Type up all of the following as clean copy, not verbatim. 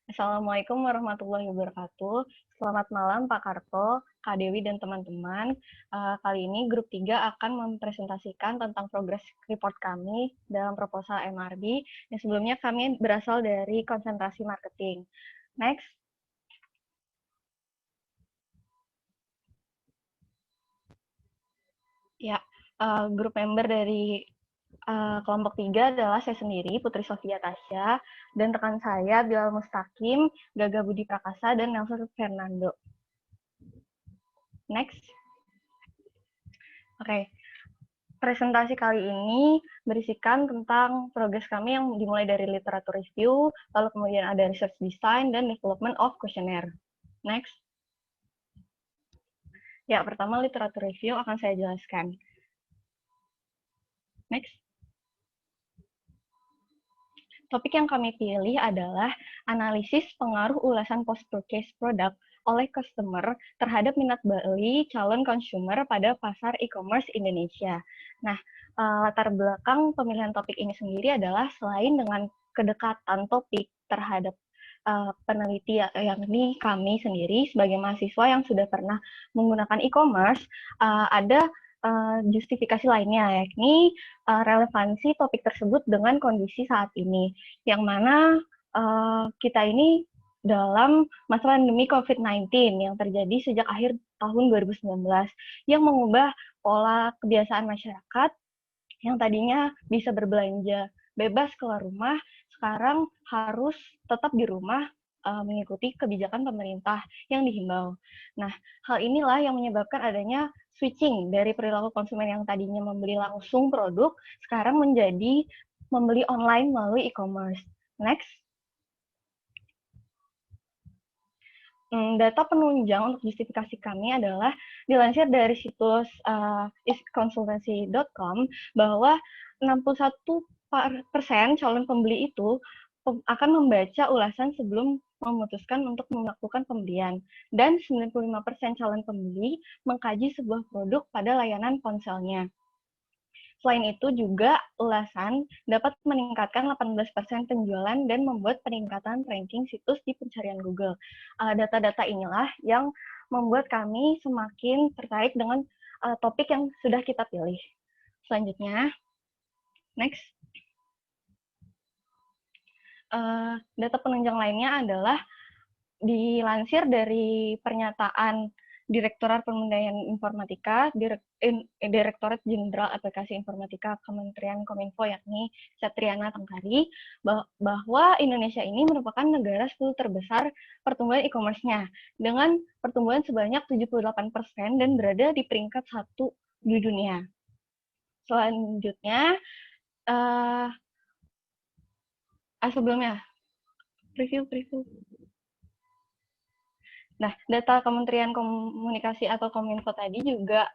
Assalamualaikum warahmatullahi wabarakatuh. Selamat malam Pak Karto, Kak Dewi, dan teman-teman. Kali ini grup 3 akan mempresentasikan tentang progress report kami dalam proposal MRB. Yang sebelumnya kami berasal dari konsentrasi marketing. Next. Ya, grup member dari kelompok 3 adalah saya sendiri, Putri Sofia Tasya, dan rekan saya, Bilal Mustaqim, Gaga Budi Prakasa, dan Nelson Fernando. Next. Oke, presentasi kali ini berisikan tentang progres kami yang dimulai dari literatur review, lalu kemudian ada research design, dan development of questionnaire. Next. Ya, pertama literatur review akan saya jelaskan. Next. Topik yang kami pilih adalah analisis pengaruh ulasan post-purchase product oleh customer terhadap minat beli calon consumer pada pasar e-commerce Indonesia. Nah, latar belakang pemilihan topik ini sendiri adalah selain dengan kedekatan topik terhadap peneliti yakni kami sendiri sebagai mahasiswa yang sudah pernah menggunakan e-commerce, ada justifikasi lainnya, yakni relevansi topik tersebut dengan kondisi saat ini, yang mana kita ini dalam masa pandemi COVID-19 yang terjadi sejak akhir tahun 2019, yang mengubah pola kebiasaan masyarakat yang tadinya bisa berbelanja bebas keluar rumah, sekarang harus tetap di rumah mengikuti kebijakan pemerintah yang dihimbau. Nah, hal inilah yang menyebabkan adanya switching dari perilaku konsumen yang tadinya membeli langsung produk, sekarang menjadi membeli online melalui e-commerce. Next. Data penunjang untuk justifikasi kami adalah dilansir dari situs isconsultancy.com bahwa 61% calon pembeli itu akan membaca ulasan sebelum memutuskan untuk melakukan pembelian, dan 95% calon pembeli mengkaji sebuah produk pada layanan ponselnya. Selain itu juga ulasan dapat meningkatkan 18% penjualan dan membuat peningkatan ranking situs di pencarian Google. Data-data inilah yang membuat kami semakin tertarik dengan topik yang sudah kita pilih. Selanjutnya, next. Data penunjang lainnya adalah dilansir dari pernyataan Direktorat Pemberdayaan Informatika, Direktorat Jenderal Aplikasi Informatika Kementerian Kominfo, yakni Satriana Tengkari, bahwa Indonesia ini merupakan negara 10 terbesar pertumbuhan e-commerce-nya, dengan pertumbuhan sebanyak 78% dan berada di peringkat 1 di dunia. Selanjutnya, sebelumnya, preview. Nah, data Kementerian Komunikasi atau Kominfo tadi juga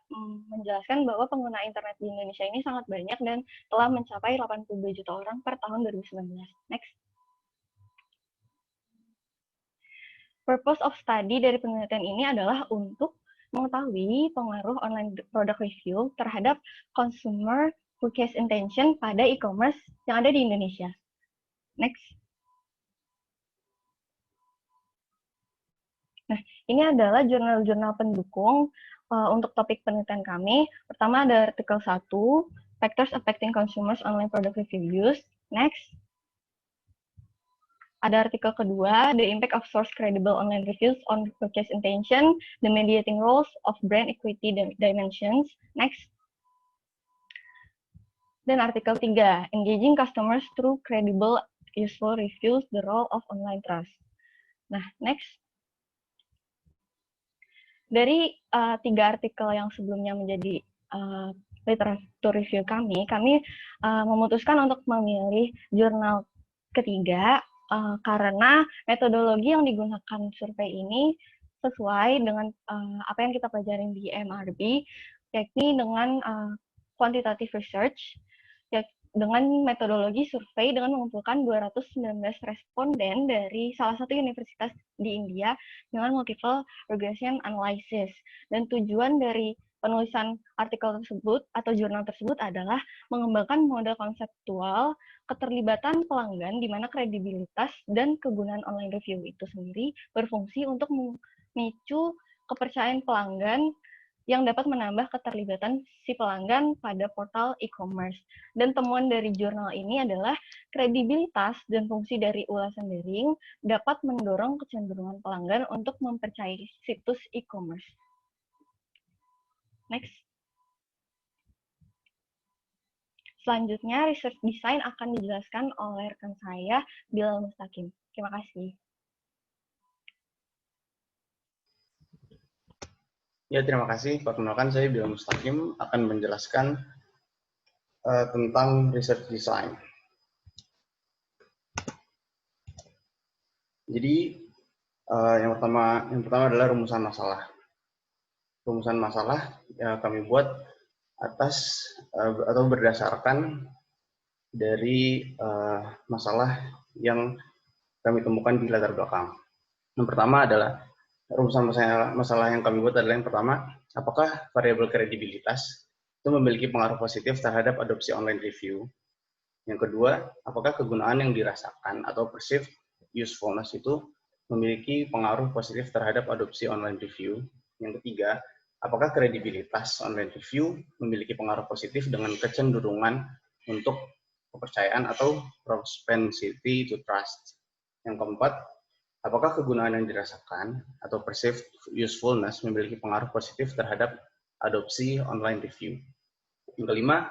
menjelaskan bahwa pengguna internet di Indonesia ini sangat banyak dan telah mencapai 82 juta orang per tahun 2019. Next. Purpose of study dari penelitian ini adalah untuk mengetahui pengaruh online product review terhadap consumer purchase intention pada e-commerce yang ada di Indonesia. Next. Nah, ini adalah jurnal-jurnal pendukung untuk topik penelitian kami. Pertama ada artikel 1, Factors Affecting Consumers Online Product Reviews. Next. Ada artikel kedua, The Impact of Source Credible Online Reviews on Purchase Intention, The Mediating Roles of Brand Equity Dimensions. Next. Dan artikel 3, Engaging Customers Through Credible Useful Reviews, The Role of Online Trust. Nah, next. Dari 3 artikel yang sebelumnya menjadi literatur review kami memutuskan untuk memilih jurnal ketiga karena metodologi yang digunakan survei ini sesuai dengan apa yang kita pelajari di MRB, yakni dengan quantitative research, dengan metodologi survei dengan mengumpulkan 219 responden dari salah satu universitas di India dengan multiple regression analysis. Dan tujuan dari penulisan artikel tersebut atau jurnal tersebut adalah mengembangkan model konseptual keterlibatan pelanggan di mana kredibilitas dan kegunaan online review itu sendiri berfungsi untuk memicu kepercayaan pelanggan yang dapat menambah keterlibatan si pelanggan pada portal e-commerce. Dan temuan dari jurnal ini adalah kredibilitas dan fungsi dari ulasan daring dapat mendorong kecenderungan pelanggan untuk mempercayai situs e-commerce. Next. Selanjutnya, research design akan dijelaskan oleh rekan saya, Bilal Mustaqim. Terima kasih. Ya, terima kasih. Perkenalkan, saya Bilal Mustaqim akan menjelaskan tentang research design. Jadi, yang pertama adalah rumusan masalah. Rumusan masalah yang kami buat atas atau berdasarkan dari masalah yang kami temukan di latar belakang. Yang pertama adalah rumusan masalah yang kami buat adalah yang pertama, apakah variabel kredibilitas itu memiliki pengaruh positif terhadap adopsi online review? Yang kedua, apakah kegunaan yang dirasakan atau perceived usefulness itu memiliki pengaruh positif terhadap adopsi online review? Yang ketiga, apakah kredibilitas online review memiliki pengaruh positif dengan kecenderungan untuk kepercayaan atau propensity to trust? Yang keempat, apakah kegunaan yang dirasakan atau perceived usefulness memiliki pengaruh positif terhadap adopsi online review? Yang kelima,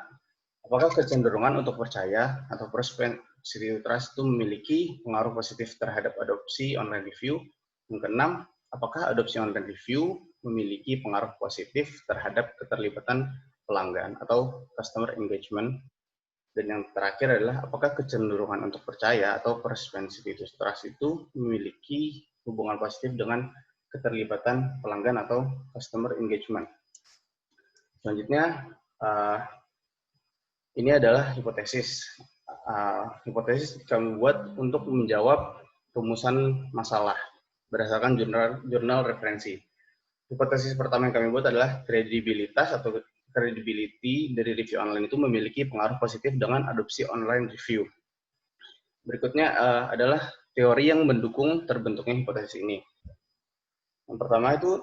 apakah kecenderungan untuk percaya atau propensity to trust itu memiliki pengaruh positif terhadap adopsi online review? Yang keenam, apakah adopsi online review memiliki pengaruh positif terhadap keterlibatan pelanggan atau customer engagement? Dan yang terakhir adalah apakah kecenderungan untuk percaya atau propensity to trust itu memiliki hubungan positif dengan keterlibatan pelanggan atau customer engagement. Selanjutnya, ini adalah hipotesis. Hipotesis kami buat untuk menjawab rumusan masalah berdasarkan jurnal referensi. Hipotesis pertama yang kami buat adalah kredibilitas atau credibility dari review online itu memiliki pengaruh positif dengan adopsi online review. Berikutnya adalah teori yang mendukung terbentuknya hipotesis ini.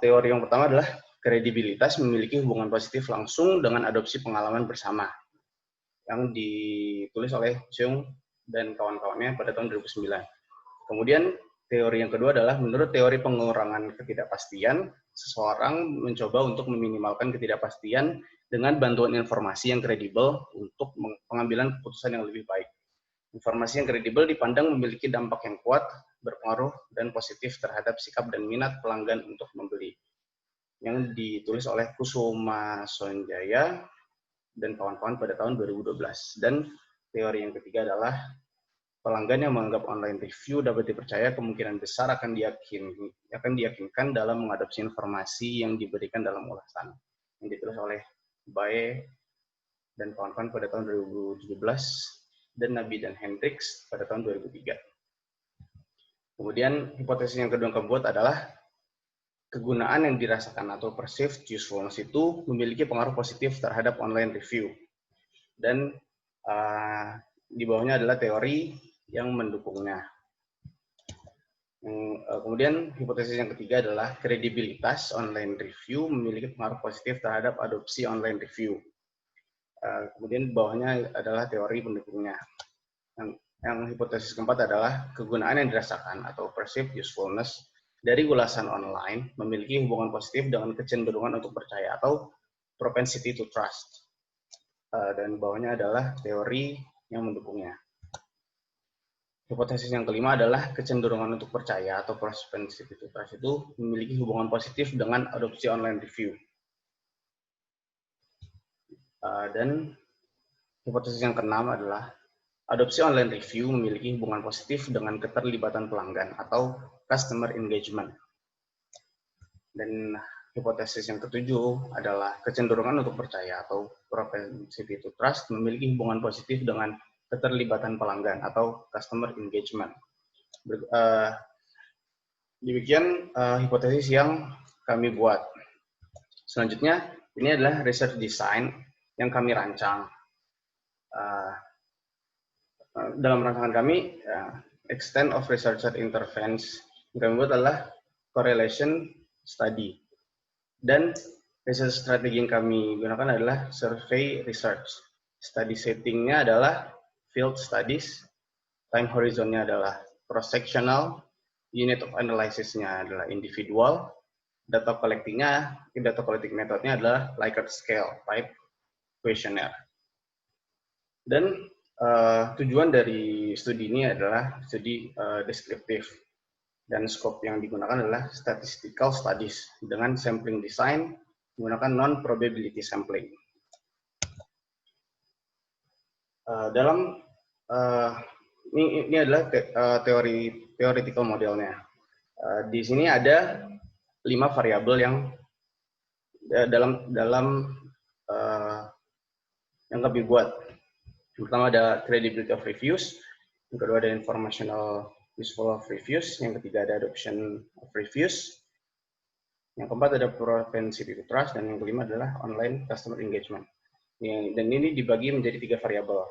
Teori yang pertama adalah kredibilitas memiliki hubungan positif langsung dengan adopsi pengalaman bersama yang ditulis oleh Jung dan kawan-kawannya pada tahun 2009. Kemudian teori yang kedua adalah menurut teori pengurangan ketidakpastian, seseorang mencoba untuk meminimalkan ketidakpastian dengan bantuan informasi yang kredibel untuk pengambilan keputusan yang lebih baik. Informasi yang kredibel dipandang memiliki dampak yang kuat, berpengaruh, dan positif terhadap sikap dan minat pelanggan untuk membeli. Yang ditulis oleh Kusuma Sonjaya dan kawan-kawan pada tahun 2012. Dan teori yang ketiga adalah pelanggan yang menganggap online review dapat dipercaya kemungkinan besar akan diyakinkan dalam mengadopsi informasi yang diberikan dalam ulasan. Yang ditulis oleh Bae dan kawan-kawan pada tahun 2017 dan Nabi dan Hendricks pada tahun 2003. Kemudian hipotesis yang kedua yang kami buat adalah kegunaan yang dirasakan atau perceived usefulness itu memiliki pengaruh positif terhadap online review. Dan di bawahnya adalah teori yang mendukungnya. Kemudian hipotesis yang ketiga adalah kredibilitas online review memiliki pengaruh positif terhadap adopsi online review. Kemudian di bawahnya adalah teori pendukungnya. Yang hipotesis keempat adalah kegunaan yang dirasakan atau perceived usefulness dari ulasan online memiliki hubungan positif dengan kecenderungan untuk percaya atau propensity to trust. Dan di bawahnya adalah teori yang mendukungnya. Hipotesis yang kelima adalah kecenderungan untuk percaya atau propensity to trust itu memiliki hubungan positif dengan adopsi online review. Dan hipotesis yang keenam adalah adopsi online review memiliki hubungan positif dengan keterlibatan pelanggan atau customer engagement. Dan hipotesis yang ketujuh adalah kecenderungan untuk percaya atau propensity to trust memiliki hubungan positif dengan keterlibatan pelanggan atau customer engagement. Demikian hipotesis yang kami buat. Selanjutnya, Ini adalah research design yang kami rancang. Dalam rancangan kami, extent of researcher interference yang kami buat adalah correlation study. Dan research strategi yang kami gunakan adalah survey research. Study settingnya adalah field studies, time horizonnya adalah cross-sectional, unit of analysisnya adalah individual, data collecting methodnya adalah Likert scale type questionnaire. Dan tujuan dari studi ini adalah studi deskriptif, dan scope yang digunakan adalah statistical studies dengan sampling design menggunakan non-probability sampling. Ini adalah theoretical modelnya. Di sini ada 5 variabel yang yang kami buat. Yang pertama ada credibility of reviews, yang kedua ada informational useful of reviews, yang ketiga ada adoption of reviews, yang keempat ada propensity to trust, dan yang kelima adalah online customer engagement. Dan ini dibagi menjadi 3 variabel.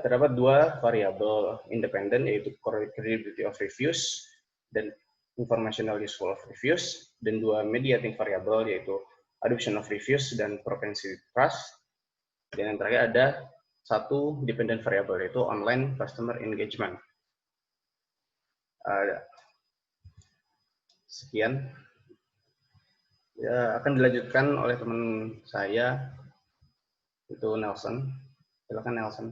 Terdapat 2 variabel independen, yaitu credibility of reviews dan informational useful of reviews, dan 2 mediating variabel, yaitu adoption of reviews dan propensity to trust. Dan yang terakhir ada 1 dependent variable, yaitu online customer engagement. Sekian. Ya, akan dilanjutkan oleh teman saya, itu Nelson. Silakan Nelson.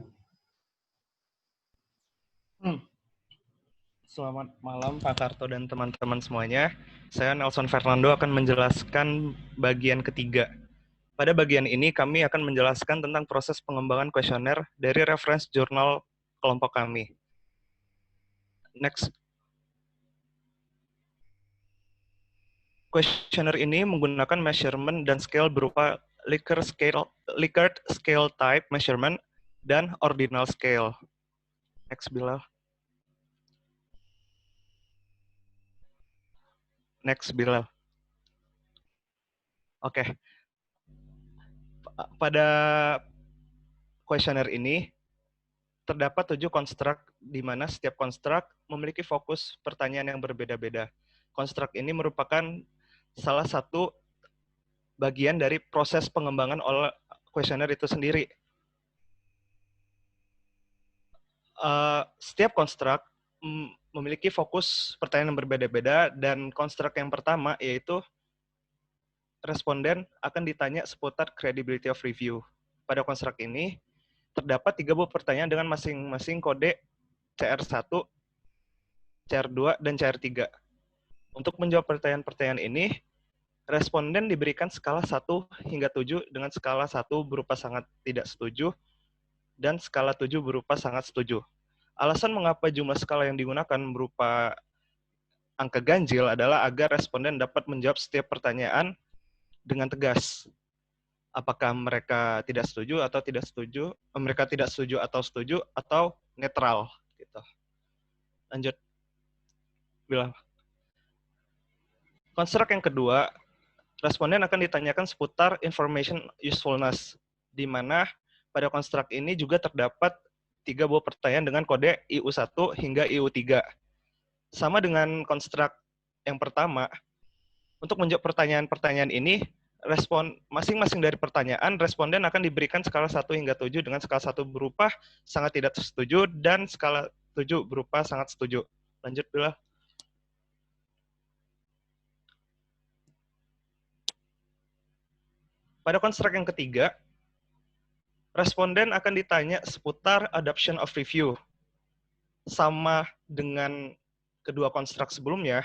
Selamat malam Pak Karto dan teman-teman semuanya. Saya Nelson Fernando akan menjelaskan bagian ketiga. Pada bagian ini kami akan menjelaskan tentang proses pengembangan kuesioner dari reference jurnal kelompok kami. Next. Kuesioner ini menggunakan measurement dan scale berupa Likert scale type measurement dan ordinal scale. Next, Bilal. Next, Bilal. Oke. Pada kuesioner ini terdapat 7 konstruk di mana setiap konstruk memiliki fokus pertanyaan yang berbeda-beda. Konstruk ini merupakan salah satu bagian dari proses pengembangan oleh kuesioner itu sendiri. Setiap konstruk memiliki fokus pertanyaan yang berbeda-beda, dan konstruk yang pertama yaitu responden akan ditanya seputar credibility of review. Pada konstruk ini terdapat 3 buah pertanyaan dengan masing-masing kode CR1, CR2, dan CR3. Untuk menjawab pertanyaan-pertanyaan ini, responden diberikan skala 1 hingga 7 dengan skala 1 berupa sangat tidak setuju dan skala 7 berupa sangat setuju. Alasan mengapa jumlah skala yang digunakan berupa angka ganjil adalah agar responden dapat menjawab setiap pertanyaan dengan tegas. Apakah mereka tidak setuju atau tidak setuju, mereka tidak setuju atau netral gitu. Lanjut. Bilang. Konstruk yang kedua, responden akan ditanyakan seputar information usefulness, di mana pada konstruk ini juga terdapat 3 buah pertanyaan dengan kode IU1 hingga IU3. Sama dengan konstruk yang pertama, untuk menjawab pertanyaan-pertanyaan ini, masing-masing dari pertanyaan, responden akan diberikan skala 1 hingga 7 dengan skala 1 berupa sangat tidak setuju dan skala 7 berupa sangat setuju. Lanjut, Bila. Pada konstruk yang ketiga, responden akan ditanya seputar adoption of review. Sama dengan kedua konstruk sebelumnya,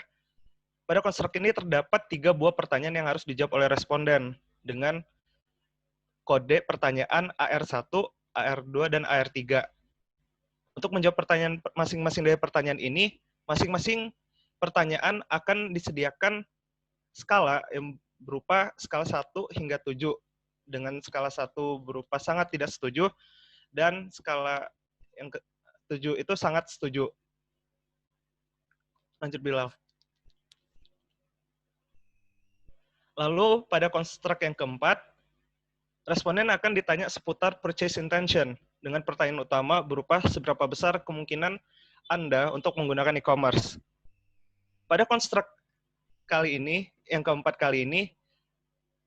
pada konstruk ini terdapat 3 buah pertanyaan yang harus dijawab oleh responden dengan kode pertanyaan AR1, AR2, dan AR3. Untuk menjawab pertanyaan masing-masing dari pertanyaan ini, masing-masing pertanyaan akan disediakan skala yang berupa skala 1 hingga 7, dengan skala 1 berupa sangat tidak setuju, dan skala yang ke-7 itu sangat setuju. Lanjut, Bilal. Lalu pada konstruk yang keempat, responden akan ditanya seputar purchase intention dengan pertanyaan utama berupa seberapa besar kemungkinan Anda untuk menggunakan e-commerce. Pada konstruk kali ini, yang keempat kali ini,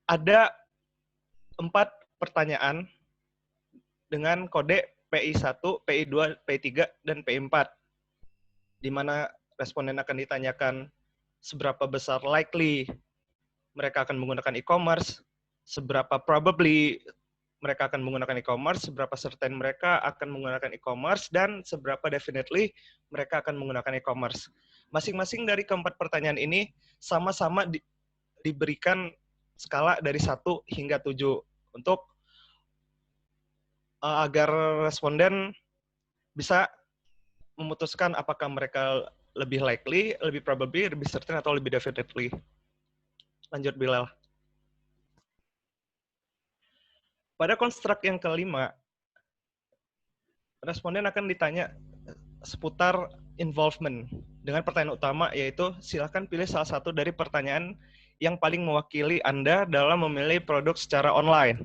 ada 4 pertanyaan dengan kode PI1, PI2, PI3, dan PI4, di mana responden akan ditanyakan seberapa besar likely mereka akan menggunakan e-commerce, seberapa probably mereka akan menggunakan e-commerce, seberapa certain mereka akan menggunakan e-commerce, dan seberapa definitely mereka akan menggunakan e-commerce. Masing-masing dari keempat pertanyaan ini sama-sama diberikan skala dari 1 hingga 7 untuk agar responden bisa memutuskan apakah mereka lebih likely, lebih probably, lebih certain, atau lebih definitely. Lanjut, Bilal. Pada konstruk yang kelima, responden akan ditanya seputar involvement dengan pertanyaan utama, yaitu silakan pilih salah satu dari pertanyaan yang paling mewakili Anda dalam memilih produk secara online.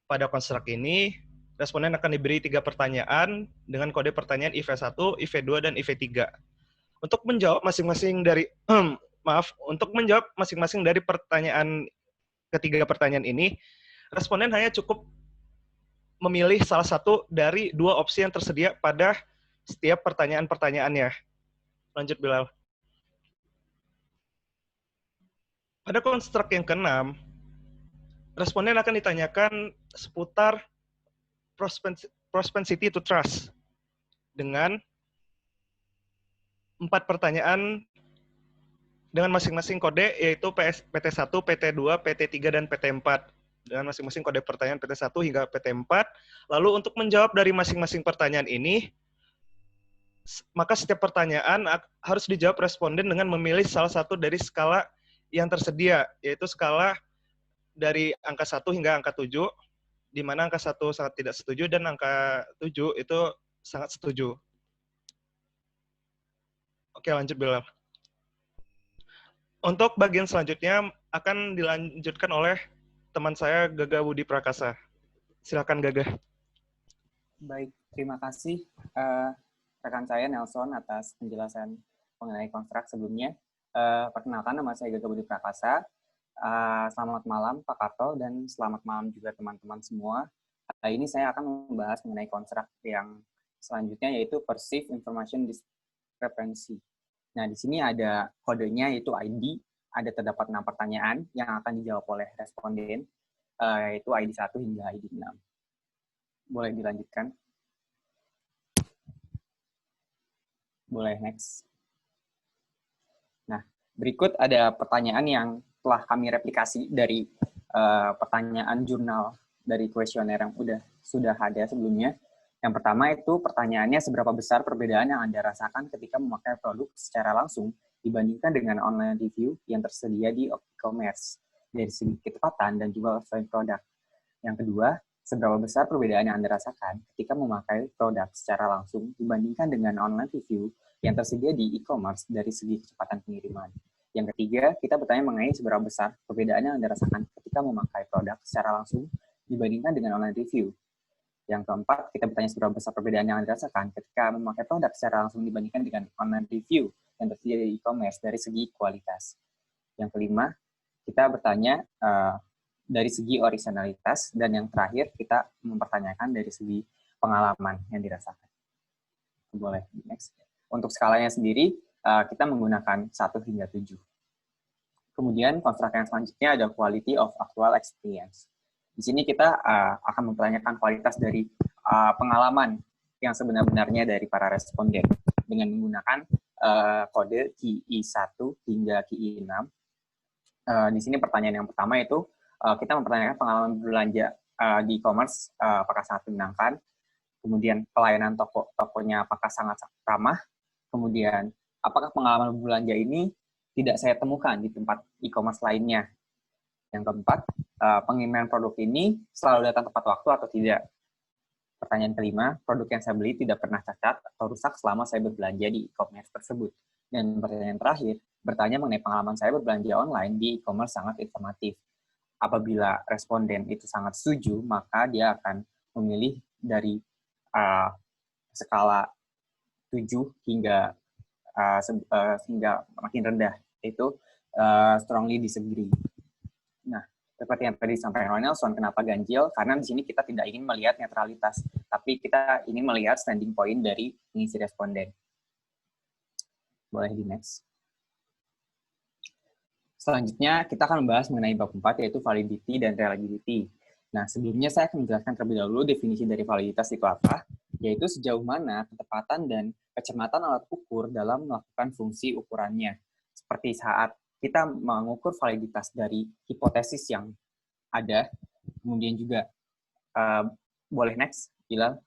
Pada konstruk ini, responden akan diberi 3 pertanyaan dengan kode pertanyaan IV1, IV2, dan IV3. Untuk menjawab masing-masing dari untuk menjawab masing-masing dari ketiga pertanyaan ini, responden hanya cukup memilih salah satu dari 2 opsi yang tersedia pada setiap pertanyaan-pertanyaannya. Lanjut, Bilal. Pada konstruk yang keenam, responden akan ditanyakan seputar propensity to trust dengan 4 pertanyaan dengan masing-masing kode, yaitu PT1, PT2, PT3, dan PT4. Dengan masing-masing kode pertanyaan PT1 hingga PT4. Lalu untuk menjawab dari masing-masing pertanyaan ini, maka setiap pertanyaan harus dijawab responden dengan memilih salah satu dari skala yang tersedia, yaitu skala dari angka 1 hingga angka 7, di mana angka 1 sangat tidak setuju dan angka 7 itu sangat setuju. Oke, lanjut, Bilal. Untuk bagian selanjutnya akan dilanjutkan oleh teman saya, Gaga Budi Prakasa. Silakan, Gaga. Baik, terima kasih rekan saya Nelson atas penjelasan mengenai konstruk sebelumnya. Perkenalkan, nama saya Gaga Budi Prakasa. Selamat malam Pak Karto dan selamat malam juga teman-teman semua. Ini saya akan membahas mengenai konstruk yang selanjutnya, yaitu Perceived Information Discrepancy. Nah, di sini ada kodenya, yaitu ID. Ada terdapat 6 pertanyaan yang akan dijawab oleh responden, yaitu ID 1 hingga ID 6. Boleh dilanjutkan? Boleh, next. Nah, berikut ada pertanyaan yang telah kami replikasi dari pertanyaan jurnal dari kuesioner yang sudah ada sebelumnya. Yang pertama itu pertanyaannya, seberapa besar perbedaan yang Anda rasakan ketika memakai produk secara langsung dibandingkan dengan online review yang tersedia di e-commerce dari segi kecepatan dan juga offline produk. Yang kedua, seberapa besar perbedaan yang Anda rasakan ketika memakai produk secara langsung dibandingkan dengan online review yang tersedia di e-commerce dari segi kecepatan pengiriman. Yang ketiga, kita bertanya mengenai seberapa besar perbedaan yang Anda rasakan ketika memakai produk secara langsung dibandingkan dengan online review. Yang keempat, kita bertanya seberapa besar perbedaan yang Anda rasakan ketika memakai produk secara langsung dibandingkan dengan online review yang tersedia di e-commerce dari segi kualitas. Yang kelima, kita bertanya dari segi originalitas. Dan yang terakhir, kita mempertanyakan dari segi pengalaman yang dirasakan. Boleh, next. Untuk skalanya sendiri, kita menggunakan 1 hingga 7. Kemudian, konstruk yang selanjutnya ada quality of actual experience. Di sini kita akan mempertanyakan kualitas dari pengalaman yang sebenar-benarnya dari para responden dengan menggunakan kode KI1 hingga KI6. Di sini pertanyaan yang pertama itu kita mempertanyakan pengalaman belanja di e-commerce apakah sangat menyenangkan, kemudian pelayanan tokonya apakah sangat ramah, kemudian apakah pengalaman belanja ini tidak saya temukan di tempat e-commerce lainnya. Yang keempat, pengiriman produk ini selalu datang tepat waktu atau tidak. Pertanyaan kelima, produk yang saya beli tidak pernah cacat atau rusak selama saya berbelanja di e-commerce tersebut. Dan pertanyaan terakhir, bertanya mengenai pengalaman saya berbelanja online di e-commerce sangat informatif. Apabila responden itu sangat setuju, maka dia akan memilih dari skala 7 hingga hingga makin rendah, yaitu strongly disagree. Nah, seperti yang tadi disampaikan Nelson, kenapa ganjil? Karena di sini kita tidak ingin melihat netralitas, tapi kita ingin melihat standing point dari pengisi responden. Boleh di next. Selanjutnya, kita akan membahas mengenai bab 4, yaitu validity dan reliability. Nah, sebelumnya saya akan menjelaskan terlebih dahulu definisi dari validitas itu apa, yaitu sejauh mana ketepatan dan kecermatan alat ukur dalam melakukan fungsi ukurannya. Seperti saat kita mengukur validitas dari hipotesis yang ada, kemudian juga, boleh next, Bilal.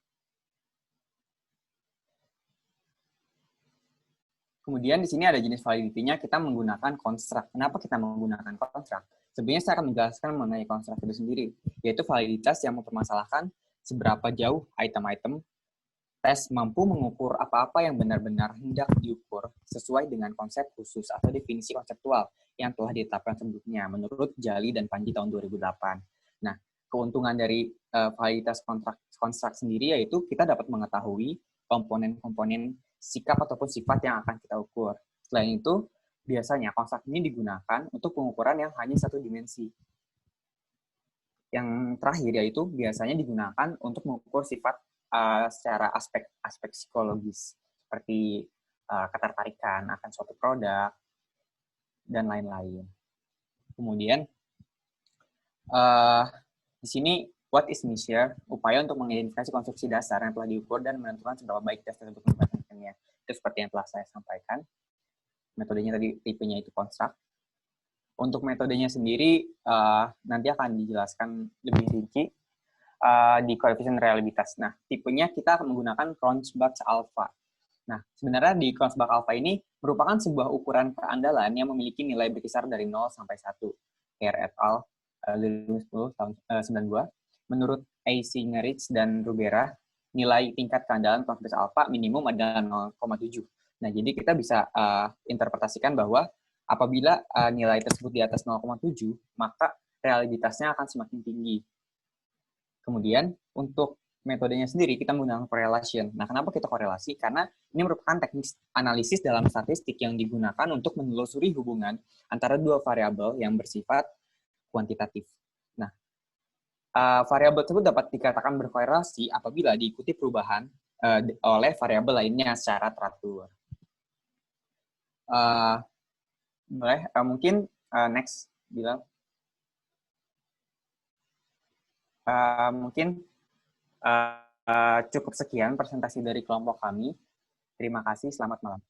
Kemudian di sini ada jenis validity-nya, kita menggunakan construct. Kenapa kita menggunakan construct? Sebenarnya saya akan menjelaskan mengenai construct itu sendiri, yaitu validitas yang mempermasalahkan seberapa jauh item-item tes mampu mengukur apa-apa yang benar-benar hendak diukur sesuai dengan konsep khusus atau definisi konseptual yang telah ditetapkan sebelumnya menurut Jali dan Panji tahun 2008. Nah, keuntungan dari validitas construct sendiri yaitu kita dapat mengetahui komponen-komponen sikap ataupun sifat yang akan kita ukur. Selain itu, biasanya construct ini digunakan untuk pengukuran yang hanya satu dimensi. Yang terakhir yaitu biasanya digunakan untuk mengukur sifat secara aspek psikologis, seperti ketertarikan akan suatu produk, dan lain-lain. Kemudian, di sini, what is measure? Upaya untuk mengidentifikasi konstruksi dasar yang telah diukur dan menentukan seberapa baik tes tersebut menggunakannya. Itu seperti yang telah saya sampaikan. Metodenya tadi, tipenya itu construct. Untuk metodenya sendiri, nanti akan dijelaskan lebih rinci di koefisien reliabilitas. Nah, tipenya kita akan menggunakan Cronbach Alpha. Nah, sebenarnya di Cronbach Alpha ini merupakan sebuah ukuran keandalan yang memiliki nilai berkisar dari 0 sampai 1. Kerr et al. 2010 tahun 92. Menurut A.C. Ngeritz dan Rubera, nilai tingkat keandalan Cronbach Alpha minimum adalah 0,7. Nah, jadi kita bisa interpretasikan bahwa apabila nilai tersebut di atas 0,7, maka reliabilitasnya akan semakin tinggi. Kemudian, untuk metodenya sendiri, kita menggunakan correlation. Nah, kenapa kita korelasi? Karena ini merupakan teknik analisis dalam statistik yang digunakan untuk menelusuri hubungan antara dua variabel yang bersifat kuantitatif. Nah, variabel tersebut dapat dikatakan berkorelasi apabila diikuti perubahan oleh variabel lainnya secara teratur. Boleh, mungkin next, Bilal. Mungkin cukup sekian presentasi dari kelompok kami. Terima kasih, selamat malam.